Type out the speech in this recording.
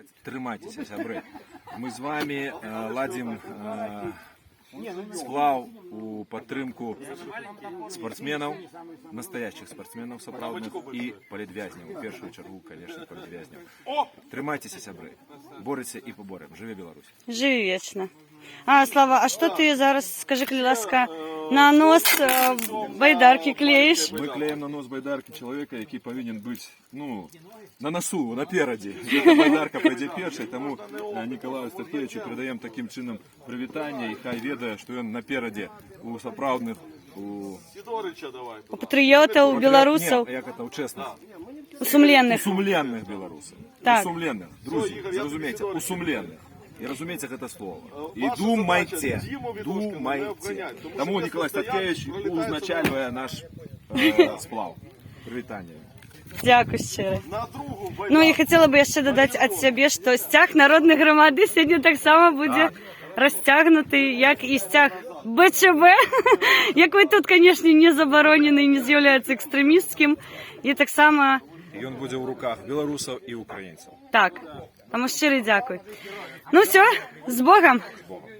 плакать. Трымайтеся, сябры. Мы з вами ладим сплав у падтрымку спортсменов, настоящих спортсменов сапраўдных и палітвязняў. У першую чаргу, конечно, палітвязняў. Трымайтеся, сябры. Борыться и поборем. Живе Беларусь. Живи вечно. Слава, а что ты зараз, скажи, коли ласка, на нос байдарки клеишь? Мы клеим на нос байдарки человека, який повинен быть, на носу, напераді. Эта байдарка пойдзе першай, тому Ніколаю Статкевичу передаем таким чином привітання, і хай ведае, што ён напераді у сапраўдных, у патрыётаў, беларусаў, як это, у честных, у сумленных. у сумленных беларусаў. Так. У сумленных, друзі, зразумейце, у сумленных. І разумейте гэта слово. І думайте, думайте. Тому Ніколай Статкевич узначальвае наш сплав. Привітання. Дякую щиро. І хотіла б яшчэ дадаць ад сябе, што сцяг народнай грамады сёння таксама будзе расцягнуты, як і сцяг БЧБ, якой тут, канешне, не забаронены і не з'яўляецца экстрэмісцкім. І таксама... Ён будзе ў руках беларусаў і украінцаў. Так, таму шчыры дзякуй. Ну все, з Богом! З Богом.